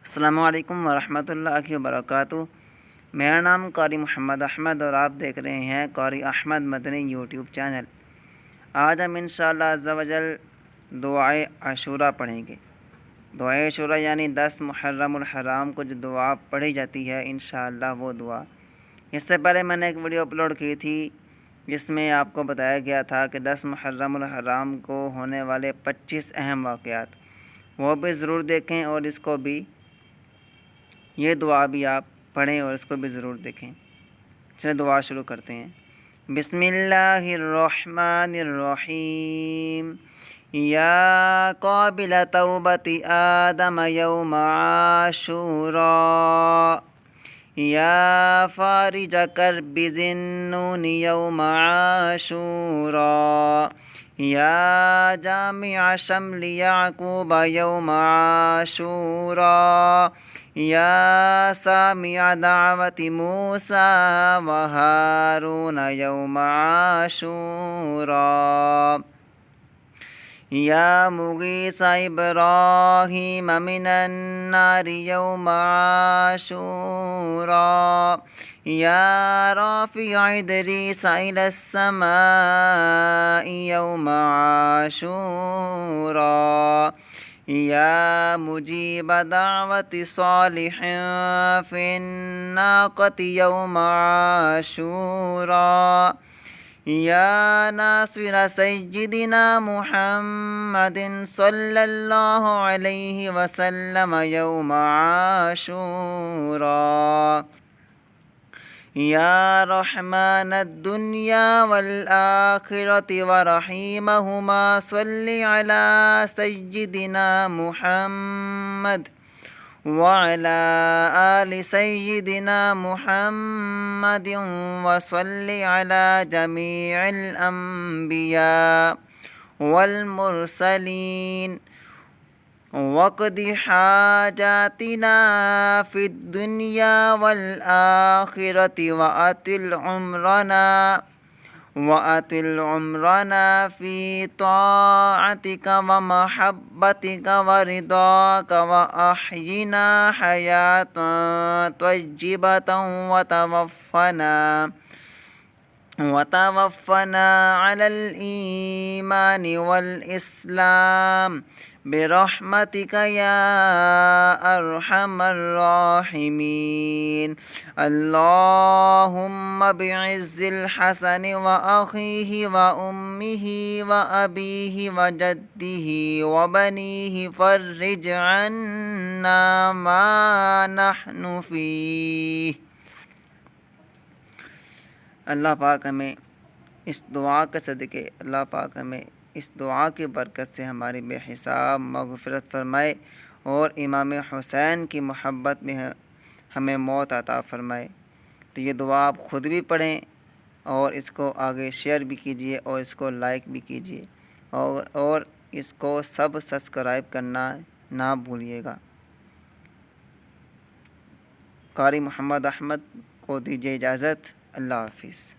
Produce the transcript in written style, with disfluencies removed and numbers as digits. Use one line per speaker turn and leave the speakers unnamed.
السلام علیکم ورحمۃ اللہ وبرکاتہ۔ میرا نام قاری محمد احمد اور آپ دیکھ رہے ہیں قاری احمد مدنی یوٹیوب چینل۔ آج ہم انشاءاللہ عز و جل دعائے عاشورہ پڑھیں گے۔ دعائے عاشورہ یعنی 10 محرم الحرام کو جو دعا پڑھی جاتی ہے انشاءاللہ وہ دعا۔ اس سے پہلے میں نے ایک ویڈیو اپلوڈ کی تھی جس میں آپ کو بتایا گیا تھا کہ 10 محرم الحرام کو ہونے والے 25 اہم واقعات، وہ بھی ضرور دیکھیں اور اس کو بھی، یہ دعا بھی آپ پڑھیں اور اس کو بھی ضرور دیکھیں۔ چلیں دعا شروع کرتے ہیں۔ بسم اللہ الرحمن الرحیم۔ یا قابل توبت آدم یوم عاشورا، یا فارج کرب ذی النون یوم عاشورا، یا جامع شمل یعقوب یوم عاشورا، یا سامع دعوت موسیٰ و ہارون یوم عاشورا، یا مغیث ابراہیم من النار یوم عاشورا، یا رافع ادریس الی السماء یوم عاشورا، یا مجیب دعوت صالح فی الناقۃ یوم عاشورا، یا ناصر سیدنا محمد صلی اللہ علیہ وسلم یوم عاشورا، یا رحمن الدنیا والآخرۃ ورحیمہما صلی علی سیدنا محمد وعلی آل سیدنا محمد وصلی علی جمیع الانبیاء والمرسلین وقد حاجاتنا فی الدنیا والآخرۃ وأطل عمرنا فی طاعتک ومحبتک ورضاک وأحینا حیاة طیبة وتوفنا علی الایمان والاسلام برحمتک یا ارحم الراحمین۔ اللہم بعز الحسن واخیہ وامہ وابیہ وجدہ وبنیہ فرج عنا ما نحن فیہ۔ اللہ پاک ہمیں اس دعا کے صدقے، اللہ پاک ہمیں اس دعا کی برکت سے ہماری بے حساب مغفرت فرمائے اور امام حسین کی محبت میں ہمیں موت عطا فرمائے۔ تو یہ دعا آپ خود بھی پڑھیں اور اس کو آگے شیئر بھی کیجیے اور اس کو لائک بھی کیجیے اور اس کو سبسکرائب کرنا نہ بھولیے گا۔ قاری محمد احمد کو دیجیے اجازت۔ اللہ حافظ۔